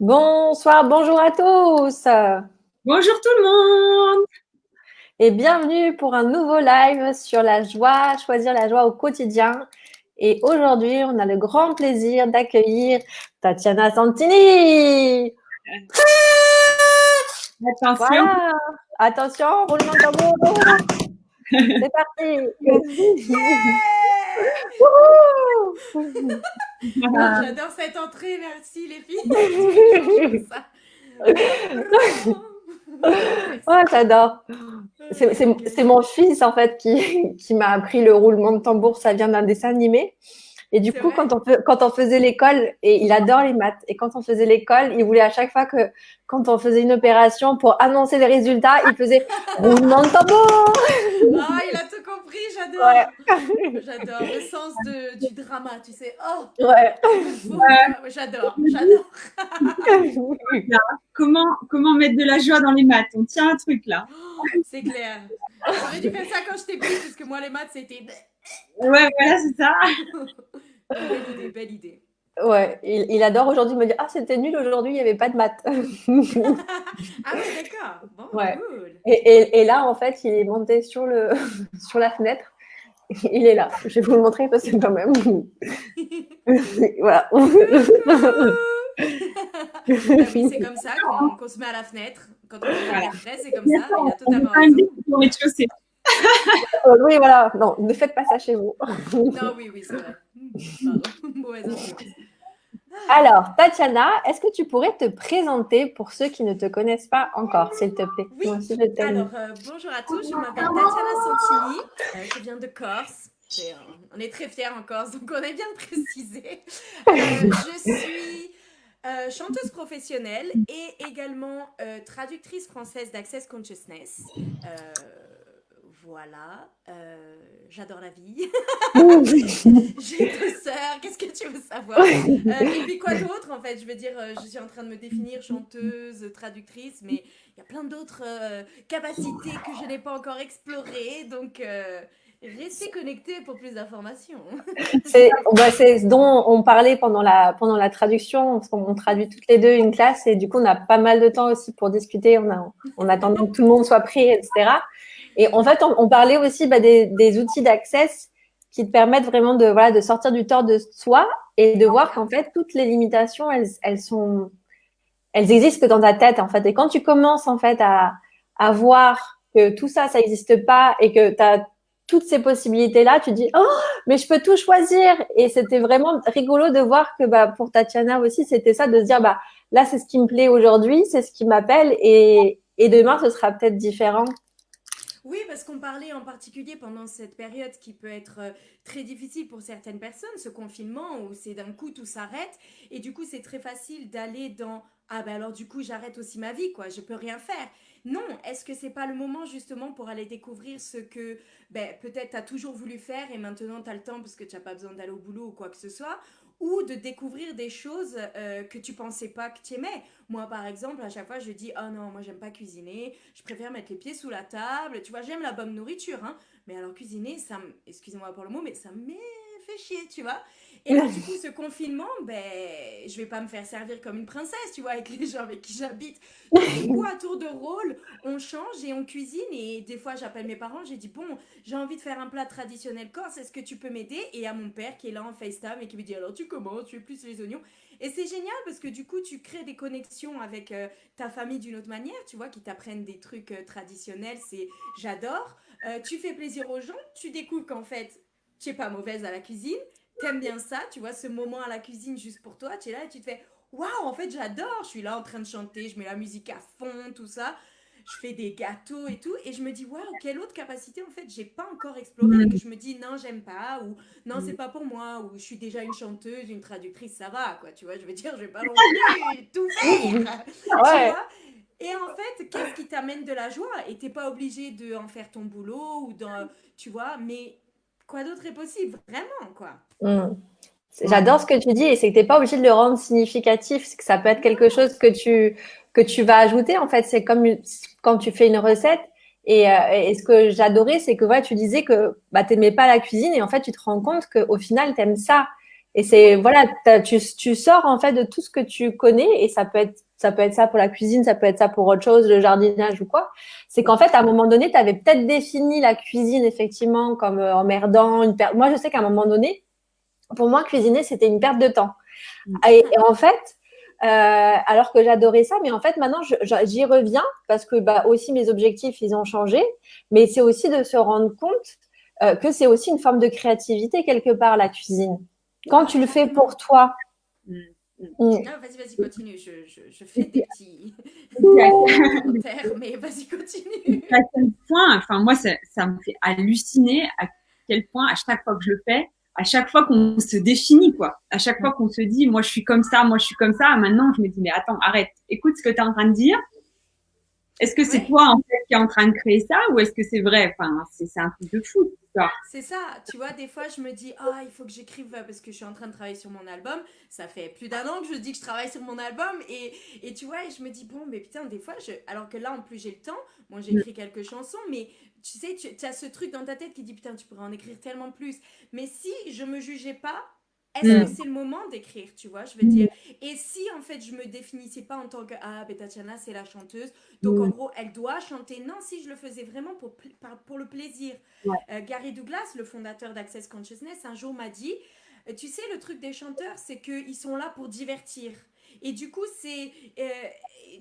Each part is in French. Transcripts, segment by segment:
Bonsoir, bonjour à tous Bonjour tout le monde! et bienvenue pour un nouveau live sur la joie, choisir la joie au quotidien. Et aujourd'hui, on a le grand plaisir d'accueillir Tatiana Santini. Attention, Voilà, attention, roulement de tambour, c'est parti. Wouhou. Oh, j'adore cette entrée, merci les filles. Tu peux changer ça. Merci. Ouais, j'adore. Ok. C'est mon fils en fait qui m'a appris le roulement de tambour. Ça vient d'un dessin animé. Et du C'est coup, vrai? quand on faisait l'école, et il adore les maths, et quand on faisait l'école, il voulait à chaque fois que, quand on faisait une opération pour annoncer les résultats, il faisait roulement de tambour. Ah, il a tout compris, Ouais, j'adore. J'adore le sens du drama, tu sais. Oh, ouais. il faut, tu vois, j'adore, j'adore. là, comment mettre de la joie dans les maths? On tient un truc là. Oh, c'est clair. J'aurais dû faire ça quand j'étais petite, parce que moi, les maths, c'était... Ouais, voilà, c'est ça. Non, belle idée, belle idée. Ouais, il adore aujourd'hui me dire, ah, c'était nul aujourd'hui, il n'y avait pas de maths. Ah ouais, d'accord. Bon, Ouais. cool. Et là, en fait, il est monté sur sur la fenêtre. Il est là. Je vais vous le montrer parce que quand même. Voilà. Coucou. Bah oui, c'est comme ça qu'on se met à la fenêtre. Quand on veut faire Voilà. des fraises, c'est comme Bien ça. sûr, Il a on veut totalement quand même raison. des trucs pour rez-de-chaussée. Oui, voilà. Non, ne faites pas ça chez vous. Non, oui, oui, c'est vrai. Pardon, mauvaise influence. Alors, Tatiana, est-ce que tu pourrais te présenter pour ceux qui ne te connaissent pas encore, s'il te plaît? Oui, Moi aussi, je t'aime. alors bonjour à tous, je m'appelle Tatiana Santini, je viens de Corse. On est très fiers en Corse, donc on est bien précisé. Je suis chanteuse professionnelle et également traductrice française d'Access Consciousness. Euh, voilà, j'adore la vie. J'ai deux sœurs, qu'est-ce que tu veux savoir? Et puis quoi d'autre en fait? Je veux dire, je suis en train de me définir chanteuse, traductrice, mais il y a plein d'autres capacités que je n'ai pas encore explorées, donc restez connectés pour plus d'informations. C'est ce dont on parlait pendant la traduction, parce qu'on traduit toutes les deux une classe et du coup, on a pas mal de temps aussi pour discuter en attendant que tout le monde soit prêt, etc. Et en fait, on parlait aussi des outils d'access qui te permettent vraiment voilà, de sortir du tort de soi et de voir qu'en fait, toutes les limitations, elles existent que dans ta tête, en fait. Et quand tu commences, en fait, à voir que tout ça, ça n'existe pas et que tu as toutes ces possibilités-là, tu dis, oh, mais je peux tout choisir. Et c'était vraiment rigolo de voir que, bah, pour Tatiana aussi, c'était ça, de se dire, bah, là, c'est ce qui me plaît aujourd'hui, c'est ce qui m'appelle et demain, ce sera peut-être différent. Oui, parce qu'on parlait en particulier pendant cette période qui peut être très difficile pour certaines personnes, ce confinement où c'est d'un coup tout s'arrête et du coup c'est très facile d'aller dans ah ben alors du coup j'arrête aussi ma vie quoi, je peux rien faire. Non, est-ce que c'est pas le moment justement pour aller découvrir ce que ben, peut-être t'as toujours voulu faire et maintenant t'as le temps parce que tu n'as pas besoin d'aller au boulot ou quoi que ce soit, ou de découvrir des choses que tu pensais pas que tu aimais. Moi, par exemple, à chaque fois, je dis, oh non, moi, j'aime pas cuisiner. Je préfère mettre les pieds sous la table. Tu vois, j'aime la bonne nourriture, hein. Mais alors, cuisiner, excusez-moi pour le mot, mais ça me fait chier, tu vois. Et là, du coup, ce confinement, ben, je vais pas me faire servir comme une princesse, tu vois, avec les gens avec qui j'habite. Donc, du coup, à tour de rôle, on change et on cuisine. Et des fois, j'appelle mes parents, j'ai dit, bon, j'ai envie de faire un plat traditionnel corse, est-ce que tu peux m'aider? Et il y a mon père qui est là en FaceTime et qui me dit, alors tu commences, tu plus les oignons. Et c'est génial parce que du coup, tu crées des connexions avec ta famille d'une autre manière, tu vois, qui t'apprennent des trucs traditionnels, j'adore. Tu fais plaisir aux gens, tu découvres qu'en fait, tu n'es pas mauvaise à la cuisine, t'aimes bien ça, tu vois, ce moment à la cuisine juste pour toi, tu es là et tu te fais, waouh, en fait, j'adore, je suis là en train de chanter, je mets la musique à fond, tout ça. Je fais des gâteaux et tout, et je me dis, waouh, quelle autre capacité en fait j'ai pas encore explorée et que je me dis, non, j'aime pas, ou non, c'est pas pour moi, ou je suis déjà une chanteuse, une traductrice, ça va, quoi, tu vois, je veux dire, je vais pas non plus tout faire, tu Ouais. vois. Et en fait, qu'est-ce qui t'amène de la joie? Et t'es pas obligé de en faire ton boulot, ou dans, tu vois, mais quoi d'autre est possible, vraiment, quoi. Mm. J'adore ce que tu dis et c'est que tu n'es pas obligé de le rendre significatif, c'est que ça peut être quelque Non. chose que tu vas ajouter. En fait, c'est comme quand tu fais une recette. Et ce que j'adorais, c'est que ouais, tu disais que bah, tu n'aimais pas la cuisine et en fait, tu te rends compte qu'au final, tu aimes ça. Et c'est, voilà, tu sors en fait de tout ce que tu connais et ça peut être ça pour la cuisine, ça peut être ça pour autre chose, le jardinage ou quoi. C'est qu'en fait, à un moment donné, tu avais peut-être défini la cuisine effectivement comme emmerdant, Moi, je sais qu'à un moment donné, pour moi, cuisiner, c'était une perte de temps. Et en fait, alors que j'adorais ça, mais en fait, maintenant, j'y reviens parce que bah, aussi mes objectifs, ils ont changé. Mais c'est aussi de se rendre compte que c'est aussi une forme de créativité quelque part, la cuisine. Quand tu le fais pour toi. Non, vas-y, continue. Je fais des petits commentaires, mais vas-y, continue. À quel point, enfin, moi, ça me fait halluciner à quel point, à chaque fois que je le fais, à chaque fois qu'on se définit, quoi. À chaque fois qu'on se dit, moi, je suis comme ça, moi, je suis comme ça. Maintenant, je me dis, mais attends, arrête. Écoute ce que tu es en train de dire. Est-ce que c'est toi, en fait, qui est en train de créer ça ou est-ce que c'est vrai? Enfin, c'est un truc de fou, ça. C'est ça, tu vois, des fois je me dis, ah, il faut que j'écrive parce que je suis en train de travailler sur mon album. Ça fait plus d'1 an que je dis que je travaille sur mon album et tu vois, et je me dis, bon, mais putain, des fois, alors que là, en plus, j'ai le temps. Bon, j'ai écrit quelques chansons, mais tu sais, tu as ce truc dans ta tête qui dit, putain, tu pourrais en écrire tellement plus. Mais si je me jugeais pas, est-ce que c'est le moment d'écrire, tu vois, je veux dire. Et si, en fait, je me définissais pas en tant que, ah, Tatiana, c'est la chanteuse, donc en gros, elle doit chanter. Non, si je le faisais vraiment pour le plaisir. Gary Douglas, le fondateur d'Access Consciousness, un jour m'a dit, tu sais, le truc des chanteurs, c'est qu'ils sont là pour divertir. Et du coup, c'est,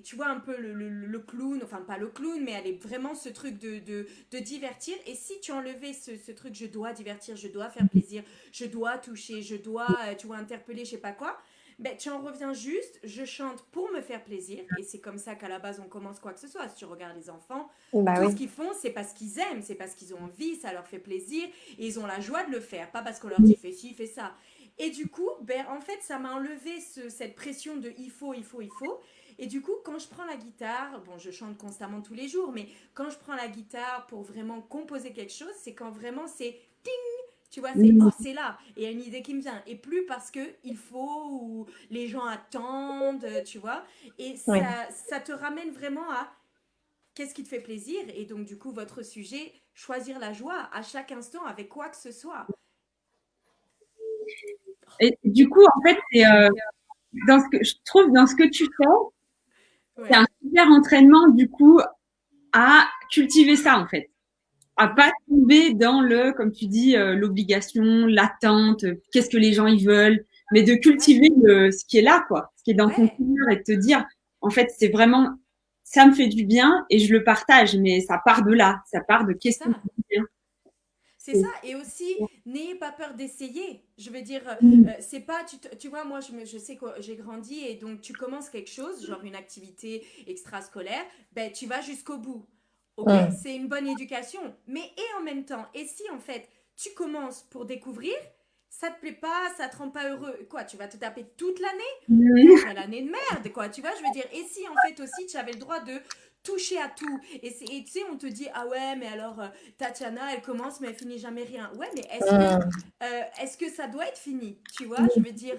tu vois, un peu le clown, enfin pas le clown, mais elle est vraiment ce truc de divertir. Et si tu enlevais ce truc, je dois divertir, je dois faire plaisir, je dois toucher, je dois, tu vois, interpeller, je sais pas quoi, ben, tu en reviens juste, je chante pour me faire plaisir. Et c'est comme ça qu'à la base, on commence quoi que ce soit. Si tu regardes les enfants, Bah tout oui. ce qu'ils font, c'est parce qu'ils aiment, c'est parce qu'ils ont envie, ça leur fait plaisir. Et ils ont la joie de le faire, pas parce qu'on leur dit fais ci, fais ça. Et du coup, ben, en fait, ça m'a enlevé cette pression de il faut, il faut, il faut. Et du coup, quand je prends la guitare, bon, je chante constamment tous les jours, mais quand je prends la guitare pour vraiment composer quelque chose, c'est quand vraiment c'est ting, tu vois, c'est oh, c'est là, et il y a une idée qui me vient. Et plus parce que il faut, ou les gens attendent, tu vois. Et Oui. ça te ramène vraiment à qu'est-ce qui te fait plaisir. Et donc, du coup, votre sujet, choisir la joie à chaque instant avec quoi que ce soit. Et du coup, en fait, c'est dans ce que je trouve dans ce que tu fais, c'est un super entraînement du coup à cultiver ça en fait, à pas tomber dans le, comme tu dis, l'obligation, l'attente, qu'est-ce que les gens ils veulent, mais de cultiver ce qui est là quoi, ce qui est dans ton cœur et de te dire, en fait, c'est vraiment ça me fait du bien et je le partage, mais ça part de là, ça part de qu'est-ce qui me fait du bien. C'est ça, et aussi, n'ayez pas peur d'essayer. Je veux dire, c'est pas, tu vois, moi, je sais que j'ai grandi et donc tu commences quelque chose, genre une activité extrascolaire, ben tu vas jusqu'au bout. Ok, c'est une bonne éducation, mais et en même temps, et si en fait tu commences pour découvrir, ça te plaît pas, ça te rend pas heureux, quoi, tu vas te taper toute l'année? Quelle année de merde, quoi, tu vois, je veux dire, et si en fait aussi tu avais le droit de toucher à tout. Et tu sais, on te dit, ah ouais, mais alors Tatiana, elle commence, mais elle finit jamais rien. Ouais, mais est-ce que ça doit être fini? Tu vois, je veux dire,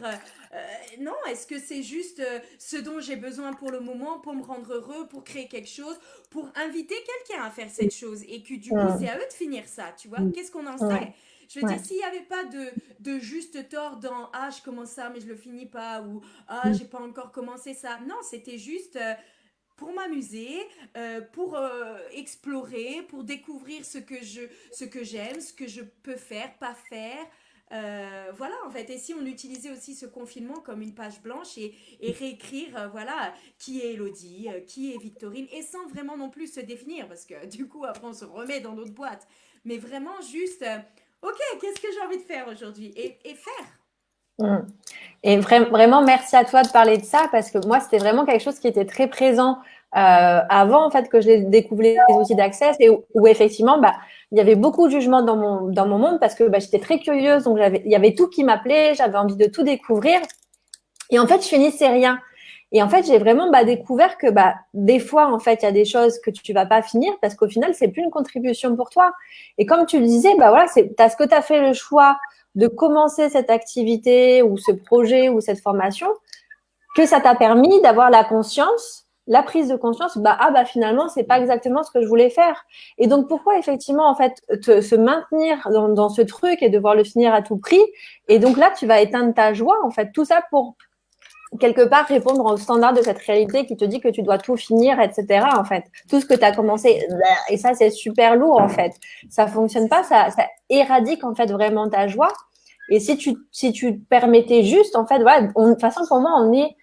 non, est-ce que c'est juste ce dont j'ai besoin pour le moment, pour me rendre heureux, pour créer quelque chose, pour inviter quelqu'un à faire cette chose et que du coup, c'est à eux de finir ça, tu vois? Qu'est-ce qu'on en sait? Je veux dire, s'il n'y avait pas de juste tort dans ah, je commence ça, mais je le finis pas, ou ah, j'ai pas encore commencé ça. Non, c'était juste pour m'amuser, pour explorer, pour découvrir ce que j'aime, ce que je peux faire, pas faire. Voilà, en fait. Et si on utilisait aussi ce confinement comme une page blanche et réécrire, voilà, qui est Elodie, qui est Victorine, et sans vraiment non plus se définir, parce que du coup, après, on se remet dans notre boîte. Mais vraiment juste, ok, qu'est-ce que j'ai envie de faire aujourd'hui et faire. Et vraiment, merci à toi de parler de ça parce que moi, c'était vraiment quelque chose qui était très présent avant en fait que je découvre les outils d'accès et où effectivement, bah, il y avait beaucoup de jugements dans mon monde parce que bah, j'étais très curieuse, donc il y avait tout qui m'appelait, j'avais envie de tout découvrir et en fait, je finissais rien. Et en fait, j'ai vraiment découvert que des fois, en fait, il y a des choses que tu vas pas finir parce qu'au final, c'est plus une contribution pour toi. Et comme tu le disais, voilà, ce que tu as fait le choix de commencer cette activité ou ce projet ou cette formation, que ça t'a permis d'avoir la conscience la prise de conscience, finalement, c'est pas exactement ce que je voulais faire. Et donc, pourquoi effectivement, en fait, se maintenir dans ce truc et devoir le finir à tout prix? Et donc là, tu vas éteindre ta joie, en fait. Tout ça pour quelque part répondre aux standards de cette réalité qui te dit que tu dois tout finir, etc. En fait, tout ce que tu as commencé, et ça c'est super lourd en fait. Ça fonctionne pas, ça éradique en fait vraiment ta joie. Et si tu te permettais juste, en fait, voilà, de toute façon pour moi on est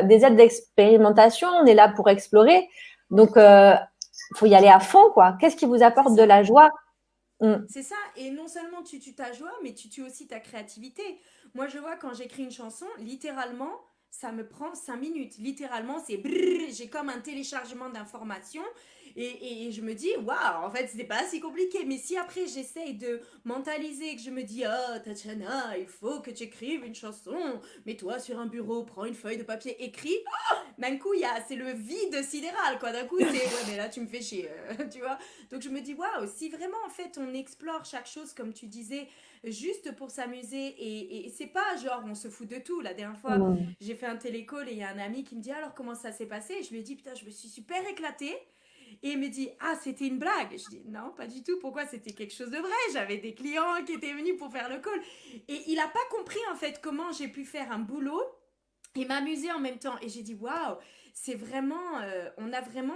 des aides d'expérimentation, on est là pour explorer. Donc faut y aller à fond quoi. Qu'est-ce qui vous apporte de la joie? C'est ça, et non seulement tu tues ta joie, mais tu tues aussi ta créativité. Moi, je vois quand j'écris une chanson, littéralement, ça me prend 5 minutes. Littéralement, c'est brrr, j'ai comme un téléchargement d'informations et je me dis, waouh, en fait, c'était pas si compliqué. Mais si après j'essaye de mentaliser, que je me dis, oh, Tatiana, il faut que tu écrives une chanson, mets-toi sur un bureau, prends une feuille de papier, écris, d'un coup, c'est le vide sidéral, quoi. D'un coup, c'est, ouais, mais là, tu me fais chier, tu vois. Donc, je me dis, waouh, si vraiment, en fait, on explore chaque chose, comme tu disais, juste pour s'amuser, et c'est pas genre, on se fout de tout. La dernière fois, j'ai fait un télécall et il y a un ami qui me dit, alors, comment ça s'est passé? Et je lui ai dit, putain, je me suis super éclatée. Et il me dit, ah, c'était une blague. Je dis, non, pas du tout. Pourquoi? C'était quelque chose de vrai. J'avais des clients qui étaient venus pour faire le call. Et il a pas compris, en fait, comment j'ai pu faire un boulot et m'amuser en même temps. Et j'ai dit, waouh, c'est vraiment, on a vraiment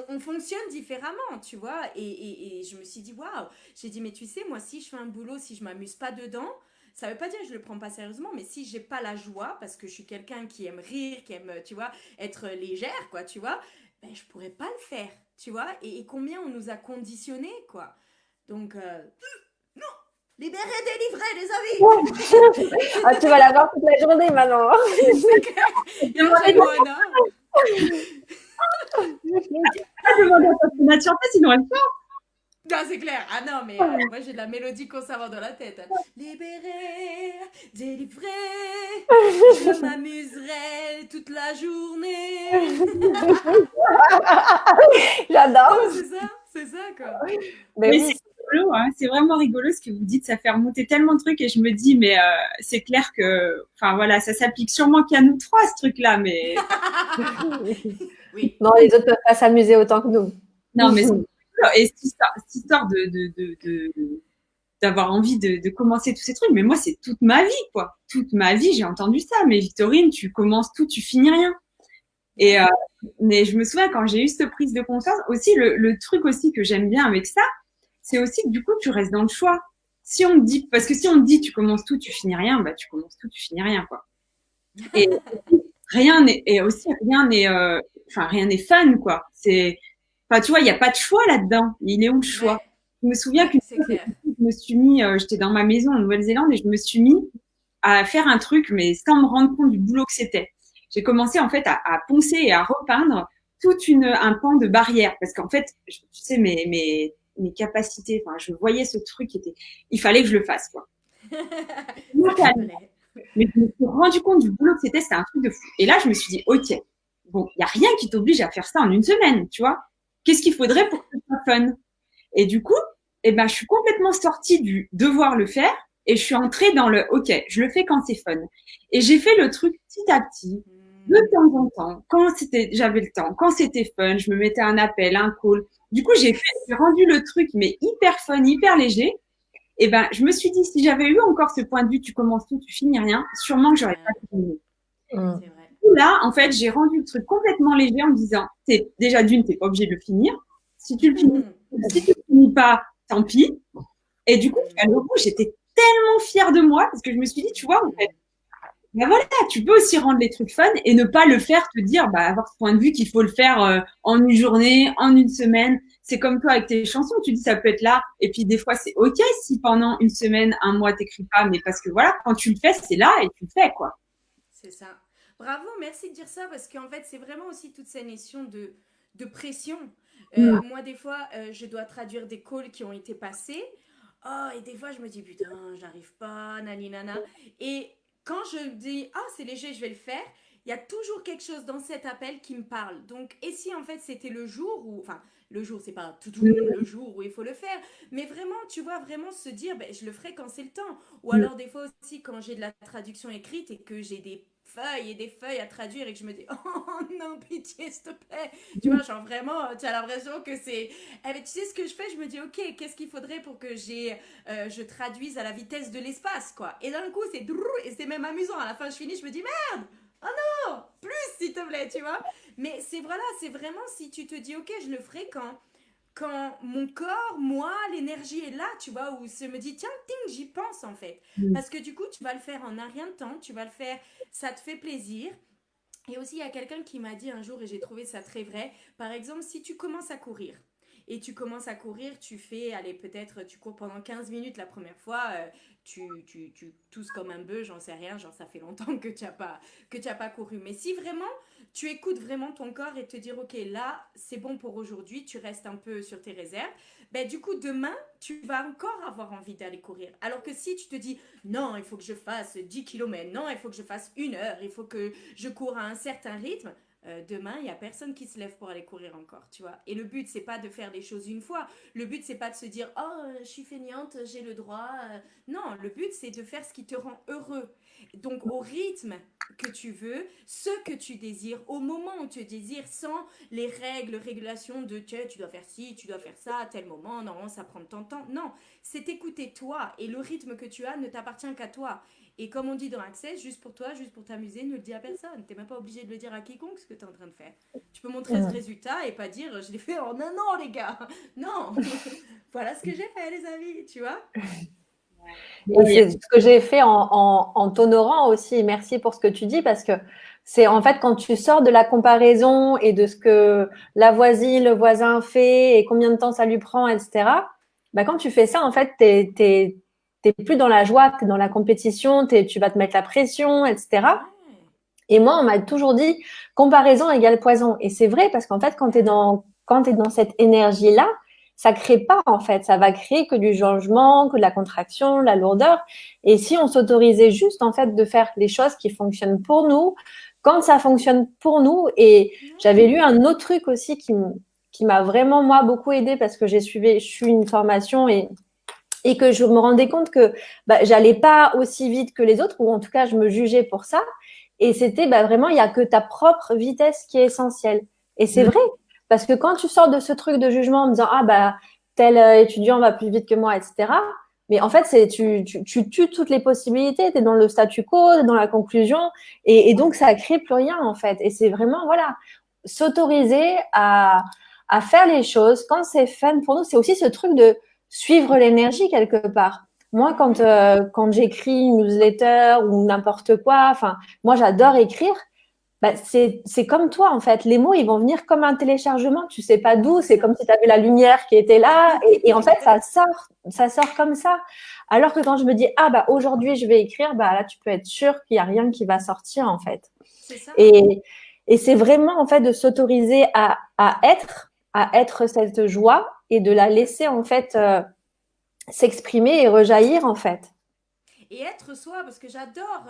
on fonctionne différemment, tu vois. Et je me suis dit, waouh, j'ai dit, mais tu sais, moi, si je fais un boulot, si je m'amuse pas dedans, ça veut pas dire que je le prends pas sérieusement, mais si j'ai pas la joie, parce que je suis quelqu'un qui aime rire, qui aime, tu vois, être légère, quoi, tu vois, ben, je pourrais pas le faire, tu vois. Et combien on nous a conditionnés, quoi. Donc, non, libérer, délivrer, les amis. Ah, tu vas l'avoir toute la journée maintenant. C'est clair. Yo, Moana. Pas demander à ta chanter, sinon elle sort. Non, c'est clair. Ah non, mais moi j'ai de la mélodie constamment dans la tête. Libérer, délivrer, je m'amuserai toute la journée. J'adore. Non, c'est ça quoi. Mais Mais oui, c'est rigolo, hein. C'est vraiment rigolo ce que vous dites, ça fait remonter tellement de trucs et je me dis, mais c'est clair que, enfin voilà, ça s'applique sûrement qu'à nous trois ce truc-là, mais Oui. non, les autres peuvent pas s'amuser autant que nous. non, mais et cette histoire d'avoir envie de commencer tous ces trucs, mais moi c'est toute ma vie, quoi. Toute ma vie, j'ai entendu ça. Mais Victorine, tu commences tout, tu finis rien. Et mais je me souviens quand j'ai eu cette prise de conscience, aussi le truc aussi que j'aime bien avec ça, c'est aussi que du coup tu restes dans le choix. Si on te dit, parce que si on te dit tu commences tout, tu finis rien, bah tu commences tout, tu finis rien, quoi. Et rien n'est, et aussi rien n'est, enfin rien n'est fun, quoi. C'est, enfin tu vois, il y a pas de choix là-dedans. Il est où le choix? Ouais, Je me souviens qu'une c'est fois, clair. je me suis mis, j'étais dans ma maison en Nouvelle-Zélande et je me suis mis à faire un truc, mais sans me rendre compte du boulot que c'était. J'ai commencé en fait à poncer et à repeindre un pan de barrière parce qu'en fait, tu sais, mes capacités, enfin, je voyais ce truc qui était, il fallait que je le fasse, quoi. Ça te fallait. Mais je me suis rendu compte du boulot que c'était un truc de fou. Et là, je me suis dit, ok, bon, il y a rien qui t'oblige à faire ça en une semaine, tu vois. Qu'est-ce qu'il faudrait pour que ce soit fun? Et du coup, eh ben, je suis complètement sortie du devoir le faire et je suis entrée dans le OK, je le fais quand c'est fun. Et j'ai fait le truc petit à petit, de temps en temps, j'avais le temps, quand c'était fun, je me mettais un appel, un call. Du coup, j'ai rendu le truc, mais hyper fun, hyper léger. Et ben, je me suis dit, si j'avais eu encore ce point de vue, tu commences tout, tu finis rien, sûrement que j'aurais pas fini. C'est vrai. Là, en fait, j'ai rendu le truc complètement léger en me disant, déjà d'une, t'es pas obligé de le finir. Si tu le finis, si tu le finis pas, tant pis. Et du coup, au bout, j'étais tellement fière de moi parce que je me suis dit, tu vois, en fait, ben voilà, tu peux aussi rendre les trucs fun et ne pas le faire, te dire, bah, avoir ce point de vue qu'il faut le faire en une journée, en une semaine. C'est comme toi avec tes chansons, tu dis ça peut être là. Et puis des fois, c'est ok si pendant une semaine, un mois, t'écris pas, mais parce que voilà, quand tu le fais, c'est là et tu le fais, quoi. C'est ça. Bravo, merci de dire ça parce qu'en fait, c'est vraiment aussi toute cette notion de pression. Moi, des fois, je dois traduire des calls qui ont été passés. Oh, et des fois, je me dis, putain, j'arrive pas, nani nana. Et quand je me dis, ah, c'est léger, je vais le faire, il y a toujours quelque chose dans cet appel qui me parle. Donc, et si en fait c'était le jour où, enfin, le jour, c'est pas tout le jour où il faut le faire, mais vraiment, tu vois, vraiment se dire, ben, je le ferai quand c'est le temps. Ou alors, des fois aussi, quand j'ai de la traduction écrite et que j'ai des des feuilles à traduire et que je me dis, oh non, pitié, s'il te plaît. Tu vois, genre vraiment, tu as l'impression que c'est. Eh ben, tu sais ce que je fais? Je me dis, ok, qu'est-ce qu'il faudrait pour que je traduise à la vitesse de l'espace, quoi. Et d'un coup, et c'est même amusant. À la fin, je finis, je me dis, merde, oh non, plus, s'il te plaît, tu vois. Mais c'est voilà, c'est vraiment si tu te dis, ok, je le ferai quand mon corps, moi, l'énergie est là, tu vois, où se me dit, tiens, ting, j'y pense en fait. Parce que du coup, tu vas le faire en un rien de temps, tu vas le faire, ça te fait plaisir. Et aussi, il y a quelqu'un qui m'a dit un jour, et j'ai trouvé ça très vrai, par exemple, si tu commences à courir, et tu commences à courir, tu fais, allez, peut-être, tu cours pendant 15 minutes la première fois, tu tousses comme un bœuf, j'en sais rien, genre ça fait longtemps que tu as pas couru. Mais si vraiment, tu écoutes vraiment ton corps et te dire, ok, là, c'est bon pour aujourd'hui, tu restes un peu sur tes réserves, ben du coup, demain, tu vas encore avoir envie d'aller courir. Alors que si tu te dis, non, il faut que je fasse 10 kilomètres, non, il faut que je fasse 1 heure, il faut que je cours à un certain rythme, demain, il n'y a personne qui se lève pour aller courir encore, tu vois. Et le but, c'est pas de faire les choses une fois. Le but, c'est pas de se dire, oh, je suis feignante, j'ai le droit. Non, le but, c'est de faire ce qui te rend heureux. Donc, au rythme que tu veux, ce que tu désires, au moment où tu désires, sans les règles, régulations de tu dois faire ci, tu dois faire ça à tel moment, non, ça prend tant de temps. Non, c'est écouter toi et le rythme que tu as ne t'appartient qu'à toi. Et comme on dit dans Access, juste pour toi, juste pour t'amuser, ne le dis à personne. Tu n'es même pas obligé de le dire à quiconque ce que tu es en train de faire. Tu peux montrer ce résultat et pas dire je l'ai fait en un an, les gars. Non, voilà ce que j'ai fait, les amis, tu vois. Et c'est ce que j'ai fait en t'honorant aussi. Merci pour ce que tu dis parce que c'est en fait quand tu sors de la comparaison et de ce que la voisine, le voisin fait et combien de temps ça lui prend, etc. Bah, quand tu fais ça, en fait, t'es plus dans la joie, t'es dans la compétition, tu vas te mettre la pression, etc. Et moi, on m'a toujours dit comparaison égale poison. Et c'est vrai parce qu'en fait, quand t'es dans cette énergie-là, ça crée pas, en fait. Ça va créer que du changement, que de la contraction, la lourdeur. Et si on s'autorisait juste, en fait, de faire les choses qui fonctionnent pour nous, quand ça fonctionne pour nous. Et j'avais lu un autre truc aussi qui m'a vraiment, moi, beaucoup aidé parce que je suis une formation et que je me rendais compte que j'allais pas aussi vite que les autres, ou en tout cas, je me jugeais pour ça. Et c'était vraiment, il y a que ta propre vitesse qui est essentielle. Et c'est vrai, parce que quand tu sors de ce truc de jugement en me disant tel étudiant va plus vite que moi, etc. Mais en fait, tu tues toutes les possibilités. T'es dans le statu quo, t'es dans la conclusion, et donc ça crée plus rien en fait. Et c'est vraiment s'autoriser à faire les choses quand c'est fun pour nous. C'est aussi ce truc de suivre l'énergie quelque part. Moi, quand j'écris une newsletter ou n'importe quoi, enfin, moi, j'adore écrire. C'est comme toi, en fait. Les mots, ils vont venir comme un téléchargement. Tu sais pas d'où. C'est comme si tu avais la lumière qui était là. Et en fait, ça sort comme ça. Alors que quand je me dis, aujourd'hui, je vais écrire, là, tu peux être sûr qu'il y a rien qui va sortir, en fait. C'est ça. Et c'est vraiment, en fait, de s'autoriser à être cette joie et de la laisser, en fait, s'exprimer et rejaillir en fait. Et être soi, parce que j'adore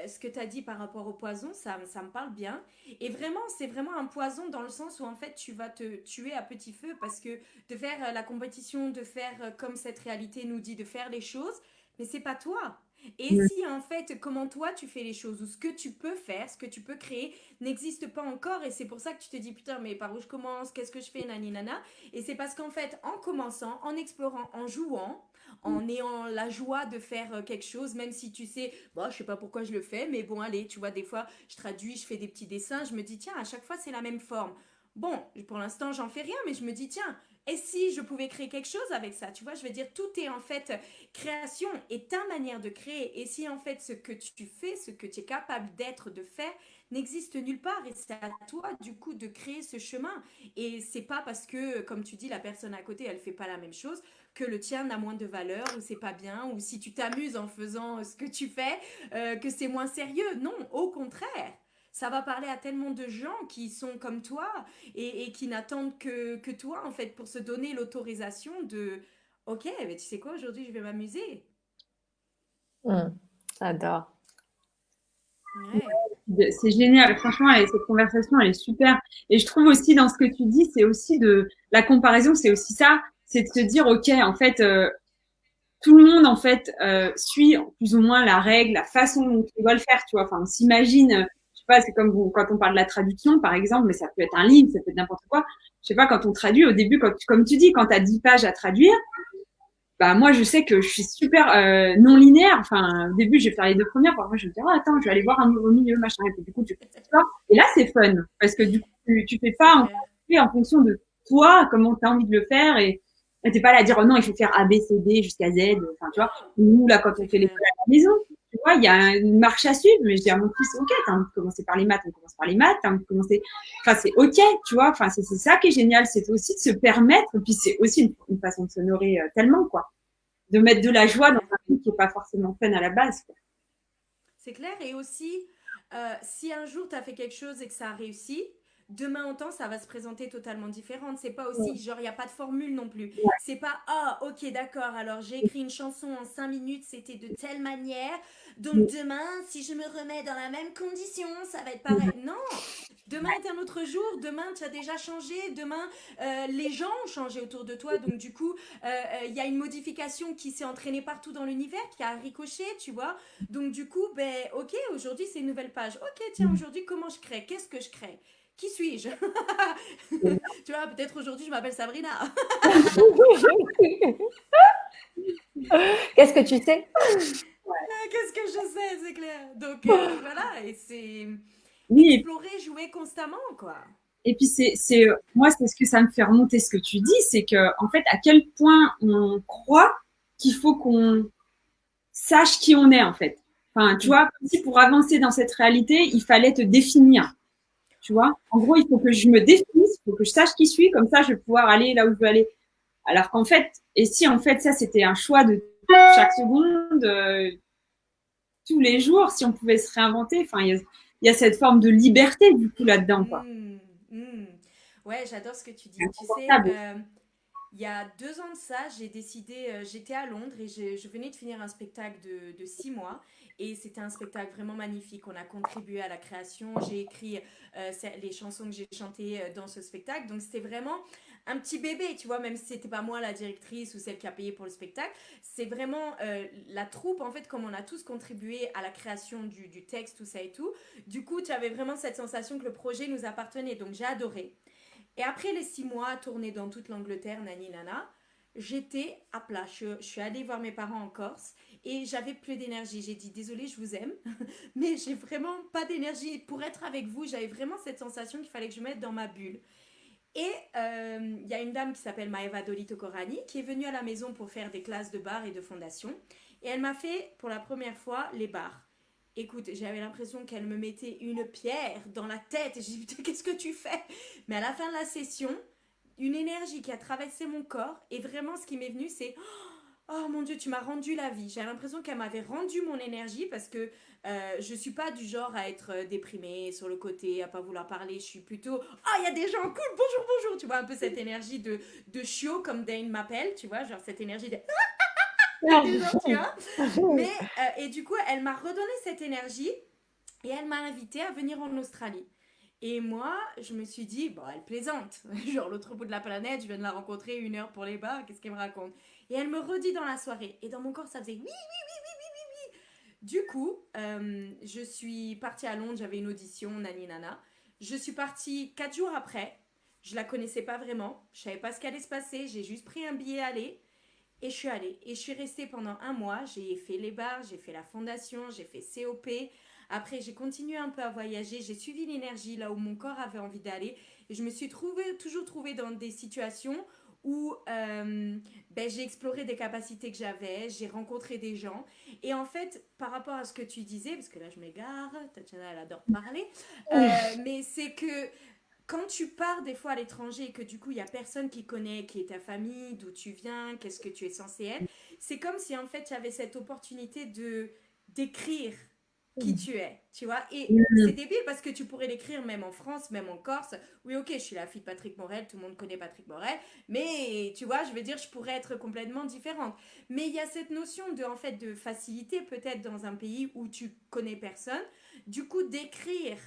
ce que tu as dit par rapport au poison, ça me parle bien. Et vraiment, c'est vraiment un poison dans le sens où en fait tu vas te tuer à petit feu parce que de faire la compétition, de faire comme cette réalité nous dit, de faire les choses, mais c'est pas toi. Et si en fait, comment toi tu fais les choses ou ce que tu peux faire, ce que tu peux créer n'existe pas encore et c'est pour ça que tu te dis putain mais par où je commence, qu'est-ce que je fais, nani nana. Et c'est parce qu'en fait en commençant, en explorant, en jouant, en ayant la joie de faire quelque chose, même si tu sais, bon, je sais pas pourquoi je le fais, mais bon, allez, tu vois, des fois, je traduis, je fais des petits dessins, je me dis, tiens, à chaque fois, c'est la même forme. Bon, pour l'instant, j'en fais rien, mais je me dis, tiens, et si je pouvais créer quelque chose avec ça, tu vois, je veux dire, tout est en fait création et ta manière de créer. Et si en fait, ce que tu fais, ce que tu es capable d'être, de faire, n'existe nulle part et c'est à toi du coup de créer ce chemin et c'est pas parce que comme tu dis la personne à côté elle fait pas la même chose que le tien n'a moins de valeur ou c'est pas bien ou si tu t'amuses en faisant ce que tu fais que c'est moins sérieux. Non, au contraire. Ça va parler à tellement de gens qui sont comme toi et qui n'attendent que toi en fait pour se donner l'autorisation de ok, mais tu sais quoi, aujourd'hui je vais m'amuser. J'adore. Ouais. C'est génial, franchement, et cette conversation, elle est super. Et je trouve aussi dans ce que tu dis, c'est aussi de la comparaison, c'est aussi ça, c'est de se dire, ok, en fait, tout le monde en fait suit plus ou moins la règle, la façon dont tu dois le faire, tu vois. Enfin, on s'imagine, je sais pas, c'est comme quand on parle de la traduction, par exemple, mais ça peut être un livre, ça peut être n'importe quoi. Je sais pas, quand on traduit, au début, comme tu dis, quand tu as 10 pages à traduire, bah moi je sais que je suis super non linéaire. Enfin, au début, je vais faire les 2 premières, parfois je vais me dire, oh, attends, je vais aller voir un au milieu, machin. Et puis, du coup, tu fais ça. Et là, c'est fun, parce que du coup, tu fais pas en fonction de toi, comment tu as envie de le faire, et t'es pas là à dire, oh non, il faut faire A, B, C, D jusqu'à Z. Enfin, tu vois, nous, là, quand on fait l'école à la maison, tu vois, il y a une marche à suivre, mais je dis à mon fils, ok, t'as envie de commencer par les maths, on commence par les maths, t'as envie de commencer, enfin, c'est ok, tu vois, enfin, c'est ça qui est génial, c'est aussi de se permettre, et puis c'est aussi une façon de s'honorer tellement, quoi, de mettre de la joie dans un truc qui est pas forcément fun à la base, quoi. C'est clair. Et aussi, si un jour tu as fait quelque chose et que ça a réussi, demain autant ça va se présenter totalement différente. C'est pas aussi, genre, il n'y a pas de formule non plus. C'est pas, ah, ok, d'accord, alors j'ai écrit une chanson en 5 minutes, c'était de telle manière. Donc demain, si je me remets dans la même condition, ça va être pareil. Non! Demain est un autre jour, demain tu as déjà changé, demain les gens ont changé autour de toi, donc du coup il y a une modification qui s'est entraînée partout dans l'univers, qui a ricoché, tu vois. Donc du coup, ben ok, aujourd'hui c'est une nouvelle page. Ok, tiens, aujourd'hui comment je crée? Qu'est-ce que je crée? Qui suis-je? Tu vois, peut-être aujourd'hui je m'appelle Sabrina. Qu'est-ce que tu sais? Qu'est-ce que je sais, c'est clair. Donc voilà, et c'est Oui, explorer, jouer constamment, quoi. et puis moi, c'est ce que ça me fait remonter ce que tu dis, c'est que, en fait, à quel point on croit qu'il faut qu'on sache qui on est, en fait. Enfin, tu vois, comme si pour avancer dans cette réalité, il fallait te définir. Tu vois, en gros, il faut que je me définisse, il faut que je sache qui je suis, comme ça, je vais pouvoir aller là où je veux aller. Alors qu'en fait, et si en fait ça c'était un choix de chaque seconde, tous les jours, si on pouvait se réinventer, enfin, il y a cette forme de liberté du coup là-dedans, quoi. Mmh, mmh. Ouais, j'adore ce que tu dis. Tu sais, Inconfortable. il y a 2 ans de ça, j'ai décidé, j'étais à Londres et je venais de finir un spectacle de 6 mois et c'était un spectacle vraiment magnifique. On a contribué à la création, j'ai écrit les chansons que j'ai chantées dans ce spectacle. Donc c'était vraiment un petit bébé, tu vois, même si c'était pas moi la directrice ou celle qui a payé pour le spectacle. C'est vraiment la troupe, en fait, comme on a tous contribué à la création du texte, tout ça et tout. Du coup, tu avais vraiment cette sensation que le projet nous appartenait. Donc j'ai adoré. Et après les 6 mois tournés dans toute l'Angleterre, nani nana, j'étais à plat. Je suis allée voir mes parents en Corse et j'avais plus d'énergie. J'ai dit désolée, je vous aime, mais j'ai vraiment pas d'énergie pour être avec vous. J'avais vraiment cette sensation qu'il fallait que je me mette dans ma bulle. Et il y a une dame qui s'appelle Maeva Dolito Corani qui est venue à la maison pour faire des classes de bar et de fondation. Et elle m'a fait pour la première fois les bars. Écoute, j'avais l'impression qu'elle me mettait une pierre dans la tête. Et j'ai dit, putain, qu'est-ce que tu fais? Mais à la fin de la session, une énergie qui a traversé mon corps. Et vraiment, ce qui m'est venu, c'est oh mon Dieu, tu m'as rendu la vie. J'ai l'impression qu'elle m'avait rendu mon énergie parce que je suis pas du genre à être déprimée sur le côté, à pas vouloir parler. Je suis plutôt oh, il y a des gens cool, bonjour, bonjour. Tu vois, un peu cette énergie de chiot comme Dane m'appelle, tu vois, genre cette énergie de des gens, tu vois. Mais, et du coup, elle m'a redonné cette énergie et elle m'a invitée à venir en Australie. Et moi, je me suis dit, bon, elle plaisante. Genre, l'autre bout de la planète, je viens de la rencontrer 1 heure pour les bars, qu'est-ce qu'elle me raconte? Et elle me redit dans la soirée. Et dans mon corps, ça faisait oui, oui. Du coup, je suis partie à Londres, j'avais une audition, nani nana. Je suis partie 4 jours après. Je la connaissais pas vraiment. Je savais pas ce qu'allait se passer. J'ai juste pris un billet aller. Et je suis allée. Et je suis restée pendant un mois. J'ai fait les bars, j'ai fait la fondation, j'ai fait COP. Après, j'ai continué un peu à voyager. J'ai suivi l'énergie là où mon corps avait envie d'aller. Et je me suis toujours trouvée dans des situations où ben, j'ai exploré des capacités que j'avais, j'ai rencontré des gens. Et en fait, par rapport à ce que tu disais, parce que là je m'égare, Tatiana elle adore parler, mais c'est que quand tu pars des fois à l'étranger et que du coup il y a personne qui connaît qui est ta famille, d'où tu viens, qu'est-ce que tu es censé être, c'est comme si en fait tu avais cette opportunité de d'écrire qui tu es, tu vois. Et c'est débile parce que tu pourrais l'écrire même en France, même en Corse. Oui, ok, je suis la fille de Patrick Morel, tout le monde connaît Patrick Morel, mais tu vois, je veux dire, je pourrais être complètement différente. Mais il y a cette notion de, en fait, de facilité peut-être dans un pays où tu connais personne, du coup d'écrire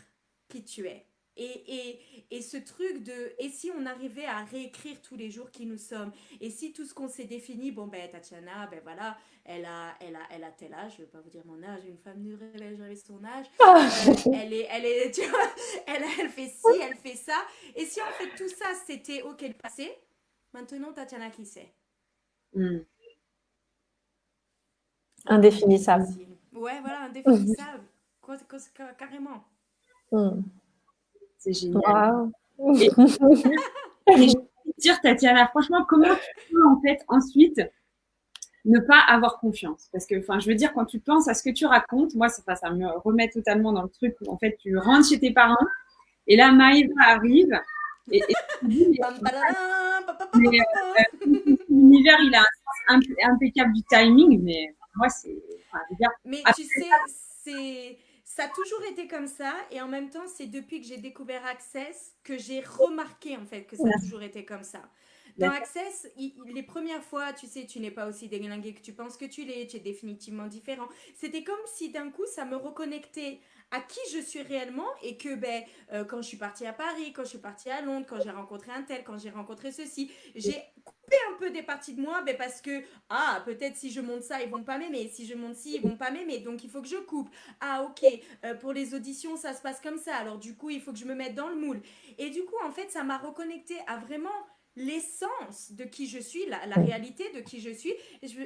qui tu es. Et ce truc de, et si on arrivait à réécrire tous les jours qui nous sommes, et si tout ce qu'on s'est défini, bon ben Tatiana, ben voilà, elle a tel âge, je vais pas vous dire mon âge, une femme ne révèle jamais son âge, elle est, tu vois, elle fait ci, elle fait ça, et si en fait tout ça c'était ok le passé, maintenant Tatiana qui sait? Mm. Indéfinissable. Ouais, voilà, indéfinissable, carrément. C'est génial. Wow. Et je vais te dire, Tatiana, franchement, comment tu peux en fait ensuite ne pas avoir confiance? Parce que, enfin, je veux dire, quand tu penses à ce que tu racontes, moi, ça me remet totalement dans le truc où en fait, tu rentres chez tes parents et là, Maëva arrive et tu te dis, l'univers, il a un sens impeccable du timing, mais moi, c'est, enfin, je veux dire, Mais tu sais, ça a toujours été comme ça, et en même temps, c'est depuis que j'ai découvert Access que j'ai remarqué en fait que ça a toujours été comme ça. Dans Access, les premières fois, tu sais, tu n'es pas aussi déglingué que tu penses que tu l'es, tu es définitivement différent. C'était comme si d'un coup, ça me reconnectait à qui je suis réellement, et que quand je suis partie à Paris, quand je suis partie à Londres, quand j'ai rencontré un tel, quand j'ai rencontré ceci, j'ai coupé un peu des parties de moi, parce que peut-être si je monte ça, ils vont pas m'aimer, si je monte ci, ils vont pas m'aimer, donc il faut que je coupe. Ok, pour les auditions, ça se passe comme ça, alors du coup, il faut que je me mette dans le moule. Et du coup, en fait, ça m'a reconnecté à vraiment l'essence de qui je suis, la réalité de qui je suis.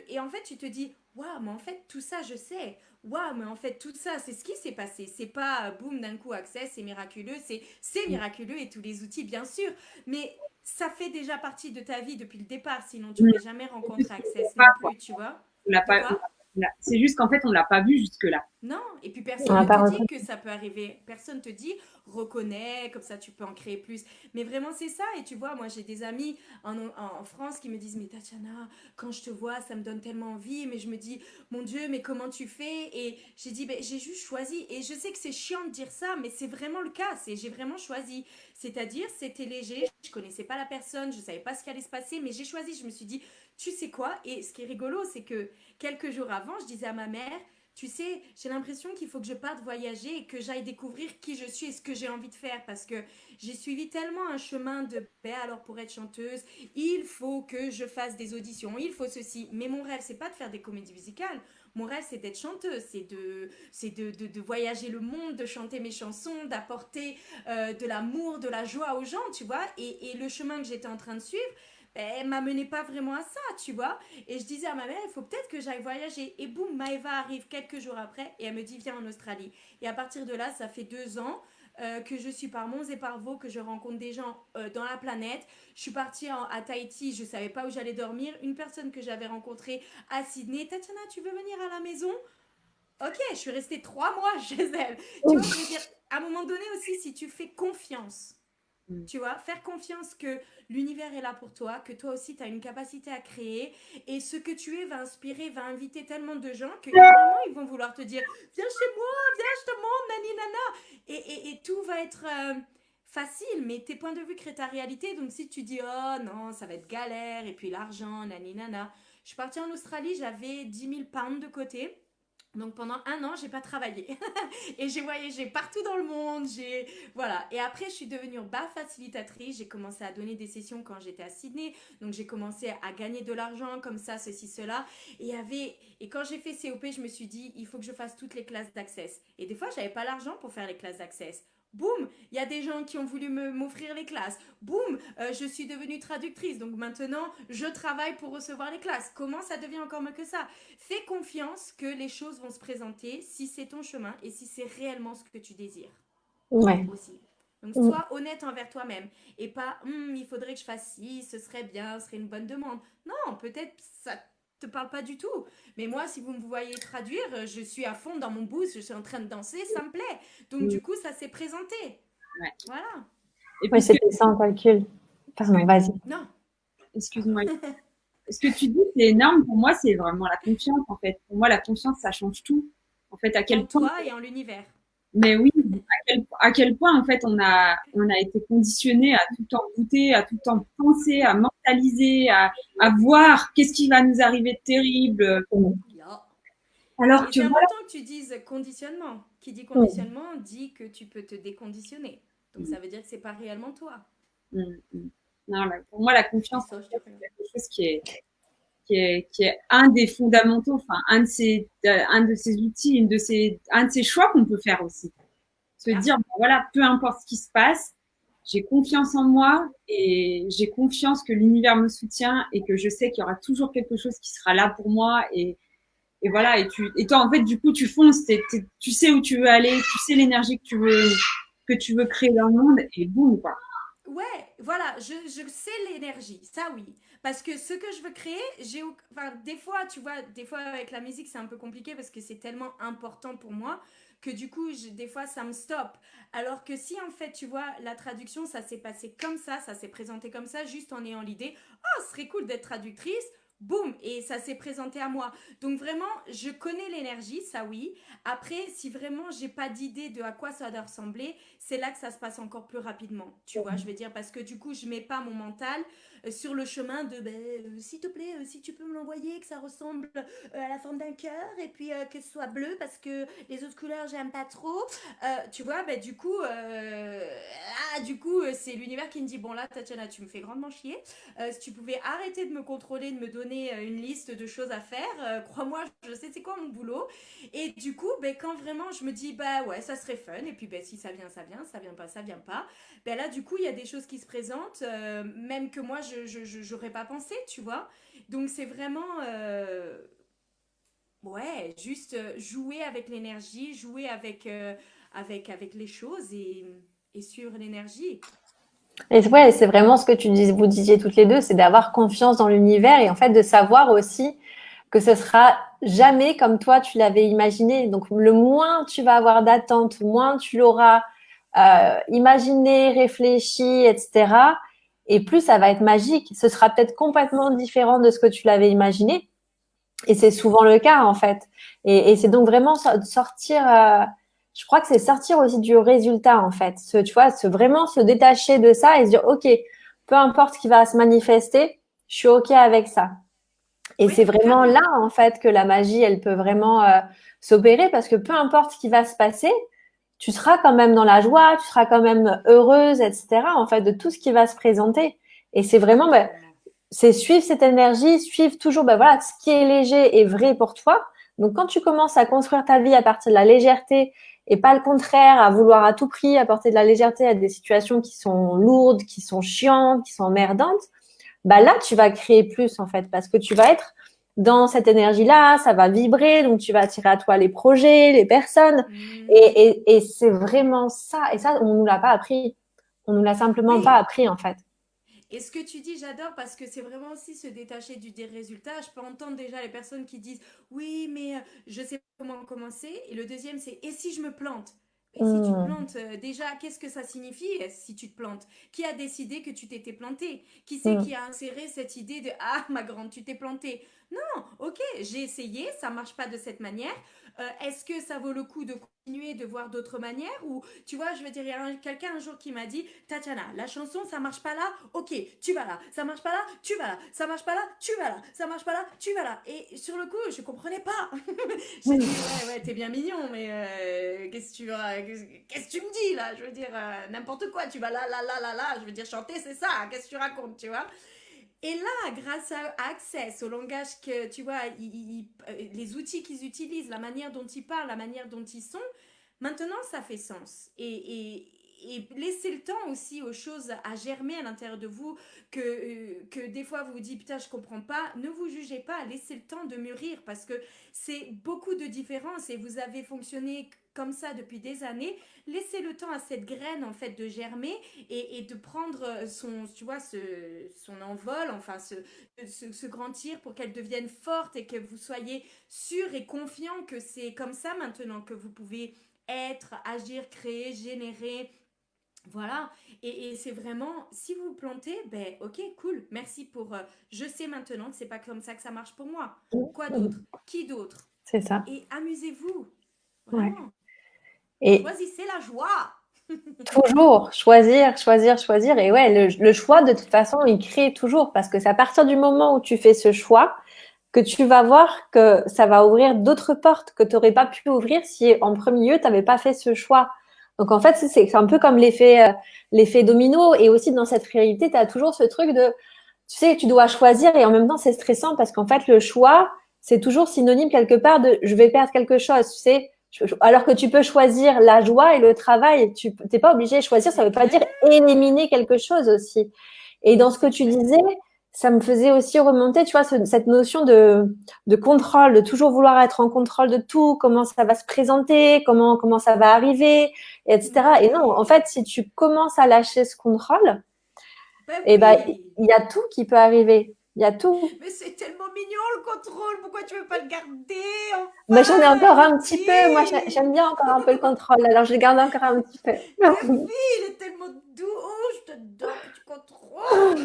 Et en fait, tu te dis, waouh, mais en fait, tout ça, je sais. Waouh, mais en fait, tout ça, c'est ce qui s'est passé. C'est pas boum, d'un coup, Access, c'est miraculeux. C'est miraculeux, et tous les outils, bien sûr. Mais ça fait déjà partie de ta vie depuis le départ. Sinon, tu n'aurais jamais rencontré Access non plus, tu vois. on l'a pas, c'est juste qu'en fait, on l'a pas vu jusque-là. Non, et puis personne ne te dit que ça peut arriver. Personne te dit reconnais, comme ça tu peux en créer plus. Mais vraiment c'est ça. Et tu vois, moi j'ai des amis en France qui me disent, mais Tatiana, quand je te vois, ça me donne tellement envie. Mais je me dis, mon Dieu, mais comment tu fais? Et j'ai dit, j'ai juste choisi. Et je sais que c'est chiant de dire ça, mais c'est vraiment le cas. J'ai vraiment choisi. C'est-à-dire, c'était léger. Je connaissais pas la personne, je savais pas ce qui allait se passer, mais j'ai choisi. Je me suis dit, tu sais quoi? Et ce qui est rigolo, c'est que quelques jours avant, je disais à ma mère, tu sais, j'ai l'impression qu'il faut que je parte voyager et que j'aille découvrir qui je suis et ce que j'ai envie de faire, parce que j'ai suivi tellement un chemin de alors pour être chanteuse, il faut que je fasse des auditions, il faut ceci. Mais mon rêve, c'est pas de faire des comédies musicales. Mon rêve, c'est d'être chanteuse, de voyager le monde, de chanter mes chansons, d'apporter de l'amour, de la joie aux gens, tu vois. Et le chemin que j'étais en train de suivre, elle m'amenait pas vraiment à ça, tu vois. Et je disais à ma mère, il faut peut-être que j'aille voyager. Et boum, Maëva arrive quelques jours après et elle me dit, viens en Australie. Et à partir de là, ça fait 2 ans que je suis par Mons et par Vaux, que je rencontre des gens dans la planète. Je suis partie à Tahiti, je savais pas où j'allais dormir. Une personne que j'avais rencontrée à Sydney, Tatiana, tu veux venir à la maison? Ok, je suis restée 3 mois chez elle. Tu vois, je veux dire, à un moment donné aussi, si tu fais confiance, tu vois, faire confiance que l'univers est là pour toi, que toi aussi tu as une capacité à créer, et ce que tu es va inspirer, va inviter tellement de gens que évidemment ils vont vouloir te dire, viens chez moi, viens, je te montre, nani nana, et tout va être facile, mais tes points de vue créent ta réalité. Donc si tu dis, oh non, ça va être galère, et puis l'argent, nani nana. Je suis partie en Australie, j'avais 10 000 pounds de côté. Donc pendant 1 an, j'ai pas travaillé et j'ai voyagé partout dans le monde. Voilà. Et après, je suis devenue facilitatrice. J'ai commencé à donner des sessions quand j'étais à Sydney. Donc j'ai commencé à gagner de l'argent comme ça, ceci, cela. Et quand j'ai fait COP, je me suis dit, il faut que je fasse toutes les classes d'Access. Et des fois, j'avais pas l'argent pour faire les classes d'Access. Boum, il y a des gens qui ont voulu m'offrir les classes. Boum, je suis devenue traductrice. Donc maintenant, je travaille pour recevoir les classes. Comment ça devient encore mieux que ça? Fais confiance que les choses vont se présenter si c'est ton chemin et si c'est réellement ce que tu désires. Ouais. Aussi. Donc sois honnête envers toi-même et pas il faudrait que je fasse ci, ce serait bien, ce serait une bonne demande. Non, peut-être ça te parle pas du tout. Mais moi, si vous me voyez traduire, je suis à fond dans mon boost, je suis en train de danser, ça me plaît. Donc du coup, ça s'est présenté. Ouais. Voilà. Et puis c'était sans calcul. Pardon, vas-y. Non. Excuse-moi. Ce que tu dis, c'est énorme. Pour moi, c'est vraiment la confiance, en fait. Pour moi, la confiance, ça change tout. En fait, à quel point. En toi et en l'univers. Mais oui, à quel point, en fait, on a été conditionné à tout le temps douter, à tout le temps penser, à mentaliser, à voir qu'est-ce qui va nous arriver de terrible. Alors, c'est important que tu dises conditionnement. Qui dit conditionnement dit que tu peux te déconditionner. Donc, ça veut dire que c'est pas réellement toi. Non, pour moi, la confiance, Ça, je c'est dirais. quelque chose qui est un des fondamentaux, enfin, un de ces outils, un de ces choix qu'on peut faire aussi. Se dire, ben voilà, peu importe ce qui se passe, j'ai confiance en moi et j'ai confiance que l'univers me soutient et que je sais qu'il y aura toujours quelque chose qui sera là pour moi et voilà, et toi, en fait, du coup, tu fonces, tu sais où tu veux aller, tu sais l'énergie que tu veux créer dans le monde et boum, quoi. Ouais, voilà, je sais l'énergie, ça oui. Parce que ce que je veux créer, enfin, des fois, tu vois, des fois avec la musique, c'est un peu compliqué parce que c'est tellement important pour moi que du coup, des fois, ça me stoppe. Alors que si, en fait, tu vois, la traduction, ça s'est passé comme ça s'est présenté comme ça, juste en ayant l'idée, oh, ce serait cool d'être traductrice. Boum, et ça s'est présenté à moi. Donc vraiment, je connais l'énergie, ça oui. Après, si vraiment j'ai pas d'idée de à quoi ça doit ressembler, c'est là que ça se passe encore plus rapidement. Tu vois, je veux dire, parce que du coup, je mets pas mon mental sur le chemin de, s'il te plaît, si tu peux me l'envoyer, que ça ressemble à la forme d'un cœur, et puis que ce soit bleu, parce que les autres couleurs, j'aime pas trop. Tu vois, du coup, c'est l'univers qui me dit, bon là, Tatiana, tu me fais grandement chier. Si tu pouvais arrêter de me contrôler, de me donner une liste de choses à faire, crois-moi, je sais c'est quoi mon boulot. Et du coup, quand vraiment je me dis, bah ouais, ça serait fun, et puis si ça vient, ça vient pas, ça vient pas, là, du coup, il y a des choses qui se présentent, même que moi, j'aurais pas pensé, tu vois. Donc, c'est vraiment, ouais, juste jouer avec l'énergie, jouer avec les choses et suivre l'énergie. Et ouais, c'est vraiment ce que vous disiez toutes les deux, c'est d'avoir confiance dans l'univers et en fait de savoir aussi que ce sera jamais comme toi tu l'avais imaginé. Donc le moins tu vas avoir d'attente, moins tu l'auras imaginé, réfléchi, etc. Et plus ça va être magique. Ce sera peut-être complètement différent de ce que tu l'avais imaginé. Et c'est souvent le cas en fait. Et c'est donc vraiment sortir. Je crois que c'est sortir aussi du résultat en fait. Tu vois, vraiment se détacher de ça et se dire ok, peu importe ce qui va se manifester, je suis ok avec ça. Et Oui, c'est vraiment là, carrément. en fait, que la magie, elle peut vraiment s'opérer parce que peu importe ce qui va se passer, tu seras quand même dans la joie, tu seras quand même heureuse, etc. En fait, de tout ce qui va se présenter. Et c'est vraiment, Carrément. c'est suivre cette énergie, suivre toujours, voilà, ce qui est léger et vrai pour toi. Donc, quand tu commences à construire ta vie à partir de la légèreté et pas le contraire, à vouloir à tout prix apporter de la légèreté à des situations qui sont lourdes, qui sont chiantes, qui sont emmerdantes, là, tu vas créer plus, en fait, parce que tu vas être dans cette énergie-là, ça va vibrer, donc tu vas attirer à toi les projets, les personnes. Hmm. Et c'est vraiment ça. Et ça, on nous l'a pas appris. On nous l'a simplement pas Oui, appris, en fait. et ce que tu dis, j'adore parce que c'est vraiment aussi se détacher des résultats. Je peux entendre déjà les personnes qui disent oui, mais je sais pas comment commencer. Et le deuxième, c'est et si je me plante? Et si tu te Mmh. plantes, déjà, qu'est-ce que ça signifie si tu te plantes? Qui a décidé que tu t'étais planté? Qui c'est Mmh. qui a inséré cette idée de ah, ma grande, tu t'es plantée? Non, ok, j'ai essayé, ça marche pas de cette manière. Est-ce que ça vaut le coup de continuer de voir d'autres manières? Ou tu vois, je veux dire, il y a quelqu'un un jour qui m'a dit Tatiana, la chanson, ça marche pas là, ok, tu vas là, ça marche pas là, tu vas là, ça marche pas là, tu vas là, ça marche pas là, tu vas là. Et sur le coup, je comprenais pas. J'ai dit ouais, t'es bien mignon, mais qu'est-ce que tu me dis là? Je veux dire, n'importe quoi, tu vas là, là, là, là, là. Je veux dire, chanter, c'est ça, qu'est-ce que tu racontes, tu vois? Et là, grâce à Access, au langage que, tu vois, les outils qu'ils utilisent, la manière dont ils parlent, la manière dont ils sont, maintenant, ça fait sens. Et laissez le temps aussi aux choses à germer à l'intérieur de vous, que des fois vous vous dites, putain, je comprends pas. Ne vous jugez pas, laissez le temps de mûrir parce que c'est beaucoup de différences et vous avez fonctionné comme ça depuis des années. Laissez le temps à cette graine, en fait, de germer et de prendre tu vois, son envol, enfin, ce grand tir pour qu'elle devienne forte et que vous soyez sûr et confiant que c'est comme ça maintenant que vous pouvez être, agir, créer, générer. Voilà, et c'est vraiment, si vous vous plantez, ok, cool, merci pour, je sais maintenant que c'est pas comme ça que ça marche pour moi. Quoi d'autre? Qui d'autre? C'est ça. Et amusez-vous, Ouais. vraiment. Et Choisissez la joie. toujours choisir, choisir, choisir. Et ouais, le choix, de toute façon, il crée toujours parce que c'est à partir du moment où tu fais ce choix que tu vas voir que ça va ouvrir d'autres portes que tu n'aurais pas pu ouvrir si en premier lieu, tu n'avais pas fait ce choix. Donc, en fait, c'est un peu comme l'effet domino. Et aussi, dans cette réalité, tu as toujours ce truc de, tu sais, tu dois choisir et en même temps, c'est stressant parce qu'en fait, le choix, c'est toujours synonyme quelque part de je vais perdre quelque chose, tu sais. Alors que tu peux choisir la joie et le travail. Tu n'es pas obligé de choisir, ça veut pas dire éliminer quelque chose aussi. Et dans ce que tu disais, ça me faisait aussi remonter, tu vois, cette notion de contrôle, de toujours vouloir être en contrôle de tout, comment ça va se présenter, comment ça va arriver, etc. Et non, en fait, si tu commences à lâcher ce contrôle, Ben eh ben, oui. il y a tout qui peut arriver. Il y a tout. Mais c'est tellement mignon le contrôle. Pourquoi tu veux pas le garder? Mais j'en ai encore Enfin, un petit peu. Moi, j'aime bien encore un peu le contrôle. Alors, je le garde encore un petit peu. Evie, il est tellement doux. Oh, je t'adore, petit contrôle.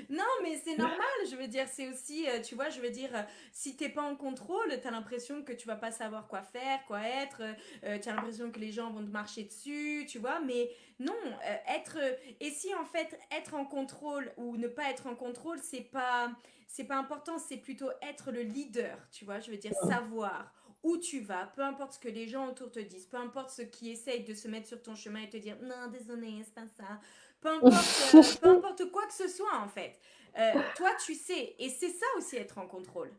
Non, mais c'est normal. Je veux dire, c'est aussi, tu vois, je veux dire, si t'es pas en contrôle, t'as l'impression que tu vas pas savoir quoi faire, quoi être. T'as l'impression que les gens vont te marcher dessus, tu vois. Mais non, et si en fait être en contrôle ou ne pas être en contrôle, c'est pas important. C'est plutôt être le leader, tu vois. Je veux dire, savoir où tu vas, peu importe ce que les gens autour te disent, peu importe ceux qui essayent de se mettre sur ton chemin et te dire non, désolé, c'est pas ça. Peu importe quoi que ce soit en fait. Toi, tu sais, et c'est ça aussi être en contrôle.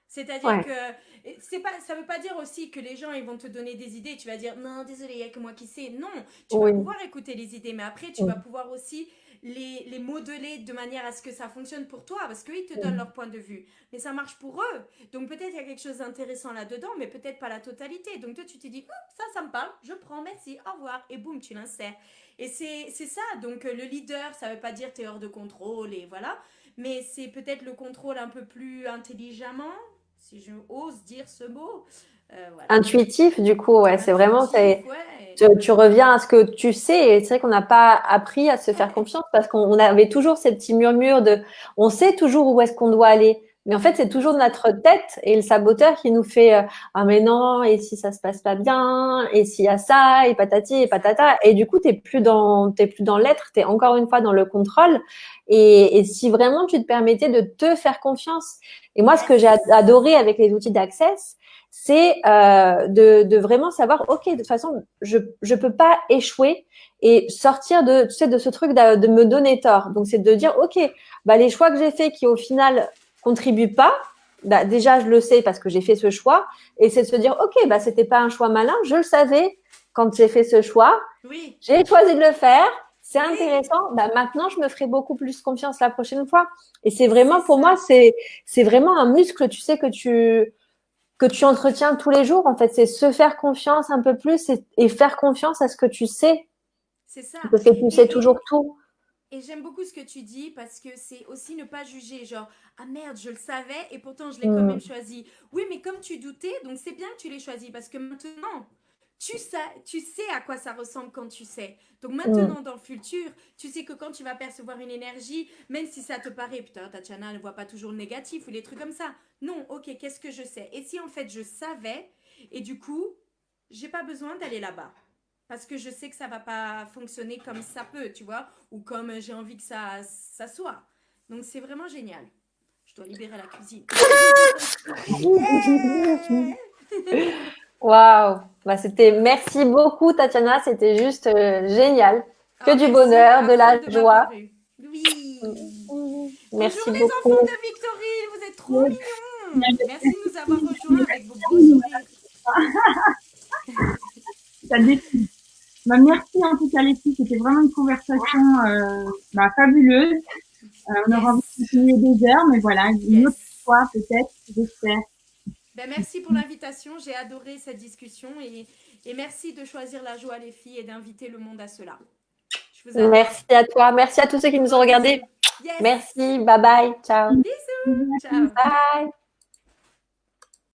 C'est-à-dire Ouais. que c'est pas, ça veut pas dire aussi que les gens ils vont te donner des idées. Tu vas dire non, désolé, il y a que moi qui sais. Non, tu vas Oui. pouvoir écouter les idées, mais après tu vas pouvoir aussi les modeler de manière à ce que ça fonctionne pour toi, parce qu'ils te donnent leur point de vue. Mais ça marche pour eux. Donc peut-être il y a quelque chose d'intéressant là-dedans, mais peut-être pas la totalité. Donc toi tu te dis ça me parle, je prends, merci, au revoir, et boum, tu l'insères. Et c'est ça. Donc le leader, ça veut pas dire t'es hors de contrôle et voilà, mais c'est peut-être le contrôle un peu plus intelligemment, si je ose dire ce mot. Voilà. Intuitif, du coup, ouais, c'est vraiment, Intuitif, ouais. tu reviens à ce que tu sais. Et c'est vrai qu'on n'a pas appris à se faire Ouais. confiance parce qu'on avait toujours ces petits murmures on sait toujours où est-ce qu'on doit aller. Mais en fait, c'est toujours notre tête et le saboteur qui nous fait, ah, mais non, et si ça se passe pas bien, et s'il y a ça, et patati, et patata. Et du coup, t'es plus dans l'être, t'es encore une fois dans le contrôle. Et si vraiment tu te permettais de te faire confiance. Et moi, ce que j'ai adoré avec les outils d'Access, c'est de vraiment savoir, ok, de toute façon, je peux pas échouer et sortir de, tu sais, de ce truc de me donner tort. Donc, c'est de dire, ok, bah, les choix que j'ai faits qui, au final, contribuent pas, bah, déjà, je le sais parce que j'ai fait ce choix. Et c'est de se dire, ok, bah, c'était pas un choix malin, je le savais quand j'ai fait ce choix. Oui. J'ai choisi de le faire. C'est Oui. intéressant. Bah, maintenant, je me ferai beaucoup plus confiance la prochaine fois. Et c'est vraiment, C'est pour ça. moi, c'est vraiment un muscle, tu sais, que tu entretiens tous les jours. En fait, c'est se faire confiance un peu plus et faire confiance à ce que tu sais. C'est ça. Parce que tu sais Et, toujours tout. et j'aime beaucoup ce que tu dis parce que c'est aussi ne pas juger, genre, ah merde, je le savais et pourtant je l'ai quand même Mm, choisi. Oui, mais comme tu doutais, donc c'est bien que tu l'aies choisi parce que maintenant, tu sais à quoi ça ressemble quand tu sais. Donc mm. maintenant, dans le futur, tu sais que quand tu vas percevoir une énergie, même si ça te paraît, putain, Tatiana ne voit pas toujours le négatif ou les trucs comme ça. Non, ok, qu'est-ce que je sais? Et si en fait je savais, et du coup, j'ai pas besoin d'aller là-bas. Parce que je sais que ça va pas fonctionner comme ça peut, tu vois, ou comme j'ai envie que ça soit. Donc c'est vraiment génial. Je dois libérer la cuisine. Yeah. Waouh. Bah, merci beaucoup, Tatiana. C'était juste génial. Oh, Que du merci bonheur, à de vous la de joie. m'avoir eu. Oui. Bonjour Merci les enfants beaucoup. de Victorine, vous êtes trop mignons. Merci de nous avoir rejoints avec vos beaux sourires. Ça défile. Bah, merci en tout cas les filles, c'était vraiment une conversation fabuleuse. On aura envie de continuer des heures, mais voilà, une autre fois peut-être, j'espère. Ben, merci pour l'invitation, j'ai adoré cette discussion et merci de choisir la joie les filles et d'inviter le monde à cela. Je vous adore. Merci à toi. Merci à tous ceux qui nous ont Gros regardés. bisous. Yes. Merci. Bye bye. Ciao. Bisous. Ciao. Bye.